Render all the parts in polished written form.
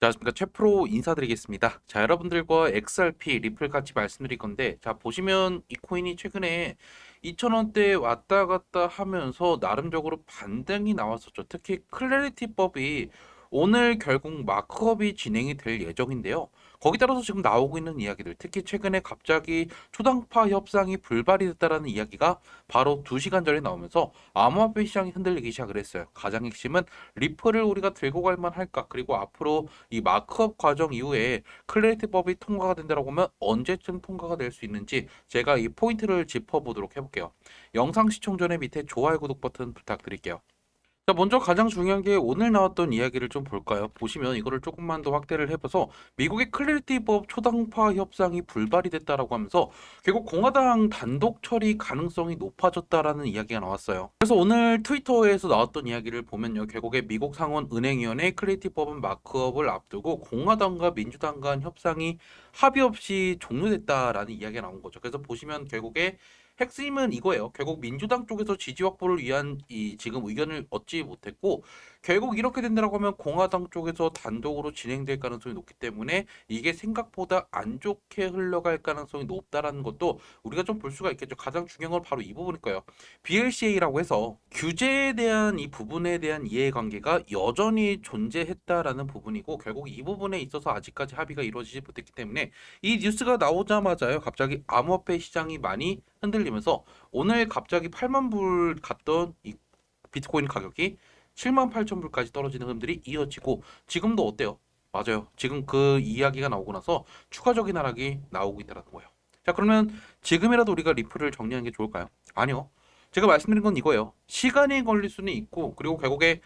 안녕하십니까, 최프로 인사드리겠습니다. 자, 여러분들과 XRP 리플 같이 말씀드릴 건데, 자, 보시면 이 코인이 최근에 2,000원대 왔다 갔다 하면서 나름적으로 반등이 나왔었죠. 특히 클래리티법이 오늘 결국 마크업이 진행이 될 예정인데요. 거기 따라서 지금 나오고 있는 이야기들, 특히 최근에 갑자기 초당파 협상이 불발이 됐다라는 이야기가 바로 2시간 전에 나오면서 암호화폐 시장이 흔들리기 시작을 했어요. 가장 핵심은 리플을 우리가 들고 갈 만할까? 그리고 앞으로 이 마크업 과정 이후에 클래리티법이 통과가 된다고 하면 언제쯤 통과가 될 수 있는지 제가 이 포인트를 짚어보도록 해볼게요. 영상 시청 전에 밑에 좋아요, 구독 버튼 부탁드릴게요. 자, 먼저 가장 중요한 게 오늘 나왔던 이야기를 좀 볼까요? 보시면 이거를 조금만 더 확대를 해봐서 미국의 클래리티법 초당파 협상이 불발이 됐다라고 하면서 결국 공화당 단독 처리 가능성이 높아졌다라는 이야기가 나왔어요. 그래서 오늘 트위터에서 나왔던 이야기를 보면요. 결국에 미국 상원 은행위원회 클래리티법은 마크업을 앞두고 공화당과 민주당 간 협상이 합의 없이 종료됐다라는 이야기가 나온 거죠. 그래서 보시면 결국에 핵심은 이거예요. 결국 민주당 쪽에서 지지 확보를 위한 이 지금 의견을 얻지 못했고 결국 이렇게 된다고 하면 공화당 쪽에서 단독으로 진행될 가능성이 높기 때문에 이게 생각보다 안 좋게 흘러갈 가능성이 높다라는 것도 우리가 좀 볼 수가 있겠죠. 가장 중요한 건 바로 이 부분일 거예요. BLCA라고 해서 규제에 대한 이 부분에 대한 이해관계가 여전히 존재했다라는 부분이고 결국 이 부분에 있어서 아직까지 합의가 이루어지지 못했기 때문에 이 뉴스가 나오자마자요. 갑자기 암호화폐 시장이 많이 흔들리면서 오늘 갑자기 8만 불 갔던 이 비트코인 가격이 7만 8천 불까지 떨어지는 흐름들이 이어지고 지금도 어때요? 맞아요. 지금 그 이야기가 나오고 나서 추가적인 하락이 나오고 있다는 거예요. 자, 그러면 지금이라도 우리가 리플을 정리하는 게 좋을까요? 아니요. 제가 말씀드린 건 이거예요. 시간이 걸릴 수는 있고 그리고 결국에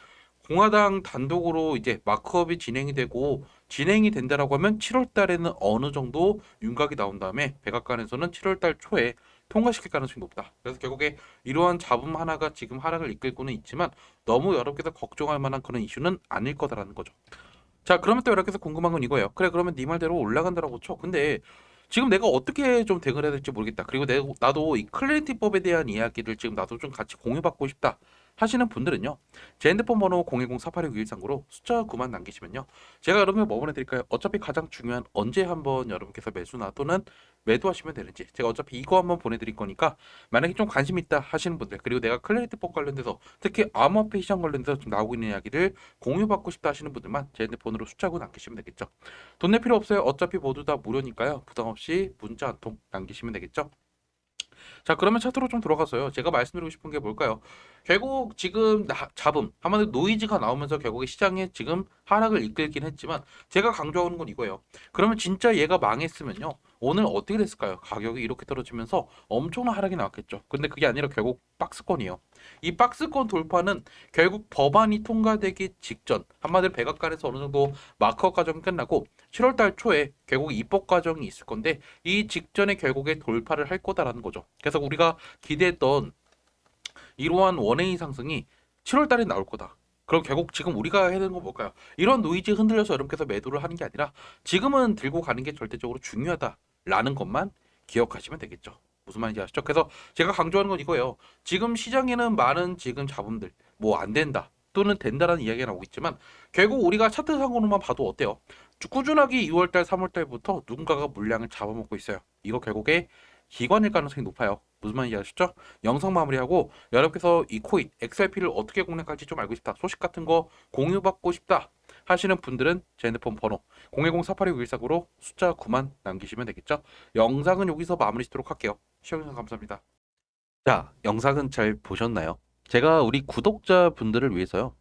공화당 단독으로 이제 마크업이 진행이 되고 진행이 된다라고 하면 7월 달에는 어느 정도 윤곽이 나온 다음에 백악관에서는 7월 달 초에 통과시킬 가능성이 높다. 그래서 결국에 이러한 잡음 하나가 지금 하락을 이끌고는 있지만 너무 여러분께서 걱정할 만한 그런 이슈는 아닐 거다라는 거죠. 자, 그러면 또 여러분께서 궁금한 건 이거예요. 그래, 그러면 네 말대로 올라간다라고 쳐. 근데 지금 내가 어떻게 좀 대응을 해야 될지 모르겠다. 그리고 나도 이 클래리티법에 대한 이야기를 지금 나도 좀 같이 공유받고 싶다 하시는 분들은요. 제 핸드폰 번호 010-4869-139로 숫자 9만 남기시면요. 제가 여러분을 뭐 보내드릴까요? 어차피 가장 중요한 언제 한번 여러분께서 매수나 또는 매도하시면 되는지 제가 어차피 이거 한번 보내드릴 거니까 만약에 좀 관심 있다 하시는 분들 그리고 내가 클래리티법 관련돼서 특히 암호화폐 시장 관련돼서 좀 나오고 있는 이야기를 공유받고 싶다 하시는 분들만 제 핸드폰으로 숫자 9 남기시면 되겠죠. 돈 낼 필요 없어요. 어차피 모두 다 무료니까요. 부담 없이 문자 한 통 남기시면 되겠죠. 자, 그러면 차트로 좀 들어가서요. 제가 말씀드리고 싶은 게 뭘까요? 결국 지금 잡음, 한마디로 노이즈가 나오면서 결국에 시장에 지금 하락을 이끌긴 했지만 제가 강조하는 건 이거예요. 그러면 진짜 얘가 망했으면요. 오늘 어떻게 됐을까요? 가격이 이렇게 떨어지면서 엄청난 하락이 나왔겠죠. 근데 그게 아니라 결국 박스권이에요. 이 박스권 돌파는 결국 법안이 통과되기 직전, 한마디로 백악관에서 어느 정도 마커 과정이 끝나고 7월 달 초에 결국 입법 과정이 있을 건데 이 직전에 결국에 돌파를 할 거다라는 거죠. 그래서 우리가 기대했던 이러한 원웨이 상승이 7월 달에 나올 거다. 그럼 결국 지금 우리가 해야 되는 건 뭘까요? 이런 노이즈에 흔들려서 여러분께서 매도를 하는 게 아니라 지금은 들고 가는 게 절대적으로 중요하다라는 것만 기억하시면 되겠죠. 무슨 말인지 아시죠? 그래서 제가 강조하는 건 이거예요. 지금 시장에는 많은 지금 잡음들, 뭐 안 된다 또는 된다라는 이야기가 나오고 있지만 결국 우리가 차트상으로만 봐도 어때요? 꾸준하게 2월달, 3월달부터 누군가가 물량을 잡아먹고 있어요. 이거 결국에 기관일 가능성이 높아요. 무슨 말인지 아시죠? 영상 마무리하고 여러분께서 이 코인 XRP를 어떻게 공략할지 좀 알고 싶다. 소식 같은 거 공유받고 싶다 하시는 분들은 제 핸드폰 번호 010-4829-149로 숫자 9만 남기시면 되겠죠. 영상은 여기서 마무리 짓도록 할게요. 시청해주셔서 감사합니다. 자, 영상은 잘 보셨나요? 제가 우리 구독자분들을 위해서요.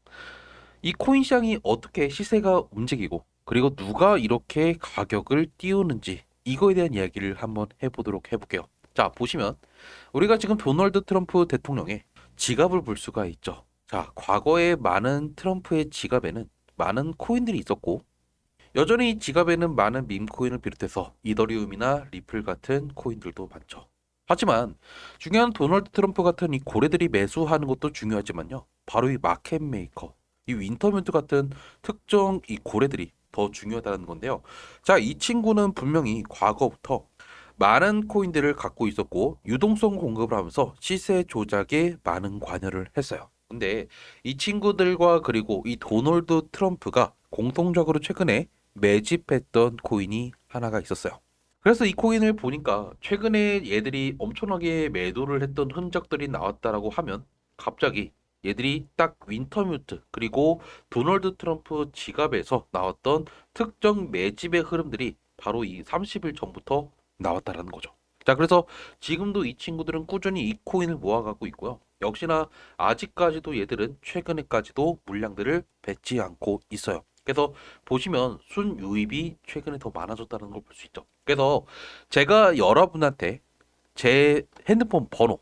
이 코인 시장이 어떻게 시세가 움직이고 그리고 누가 이렇게 가격을 띄우는지 이거에 대한 이야기를 한번 해볼게요. 자, 보시면 우리가 지금 도널드 트럼프 대통령의 지갑을 볼 수가 있죠. 자, 과거에 많은 트럼프의 지갑에는 많은 코인들이 있었고 여전히 지갑에는 많은 밈코인을 비롯해서 이더리움이나 리플 같은 코인들도 많죠. 하지만 중요한 도널드 트럼프 같은 이 고래들이 매수하는 것도 중요하지만요. 바로 이 마켓 메이커, 이 윈터뮤트 같은 특정 이 고래들이 더 중요하다는 건데요. 자, 이 친구는 분명히 과거부터 많은 코인들을 갖고 있었고 유동성 공급을 하면서 시세 조작에 많은 관여를 했어요. 근데 이 친구들과 그리고 이 도널드 트럼프가 공통적으로 최근에 매집했던 코인이 하나가 있었어요. 그래서 이 코인을 보니까 최근에 얘들이 엄청나게 매도를 했던 흔적들이 나왔다라고 하면 갑자기 얘들이 딱 윈터뮤트 그리고 도널드 트럼프 지갑에서 나왔던 특정 매집의 흐름들이 바로 이 30일 전부터 나왔다라는 거죠. 자, 그래서 지금도 이 친구들은 꾸준히 이 코인을 모아가고 있고요. 역시나 아직까지도 얘들은 최근에까지도 물량들을 뱉지 않고 있어요. 그래서 보시면 순유입이 최근에 더 많아졌다는 걸 볼 수 있죠. 그래서 제가 여러분한테 제 핸드폰 번호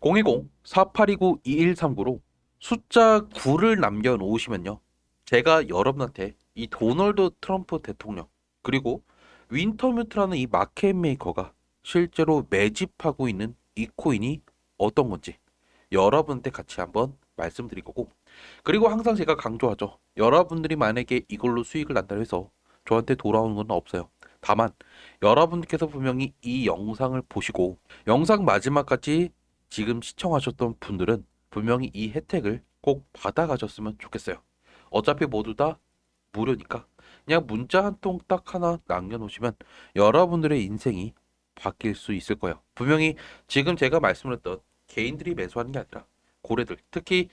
010-4829-2139로 숫자 9를 남겨놓으시면요. 제가 여러분한테 이 도널드 트럼프 대통령 그리고 윈터뮤트라는 이 마켓 메이커가 실제로 매집하고 있는 이 코인이 어떤 건지 여러분한테 같이 한번 말씀드릴 거고, 그리고 항상 제가 강조하죠. 여러분들이 만약에 이걸로 수익을 난다고 해서 저한테 돌아오는 건 없어요. 다만 여러분께서 분명히 이 영상을 보시고 영상 마지막까지 지금 시청하셨던 분들은 분명히 이 혜택을 꼭 받아가셨으면 좋겠어요. 어차피 모두 다 무료니까 그냥 문자 한 통 딱 하나 남겨놓으시면 여러분들의 인생이 바뀔 수 있을 거예요. 분명히 지금 제가 말씀드렸던 개인들이 매수하는 게 아니라 고래들, 특히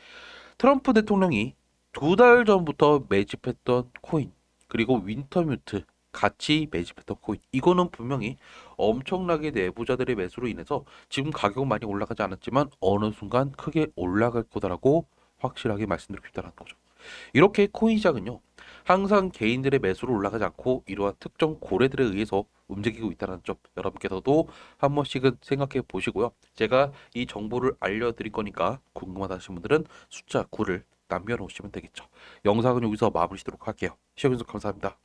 트럼프 대통령이 2달 전부터 매집했던 코인, 그리고 윈터뮤트 같이 매집했던 코인, 이거는 분명히 엄청나게 내부자들의 매수로 인해서 지금 가격은 많이 올라가지 않았지만 어느 순간 크게 올라갈 거다라고 확실하게 말씀드리고 싶다는 거죠. 이렇게 코인 시장은요, 항상 개인들의 매수로 올라가지 않고 이러한 특정 고래들에 의해서 움직이고 있다는 점 여러분께서도 한 번씩은 생각해 보시고요. 제가 이 정보를 알려드릴 거니까 궁금하다 하신 분들은 숫자 9를 남겨놓으시면 되겠죠. 영상은 여기서 마무리 짓도록 할게요. 시청해주셔서 감사합니다.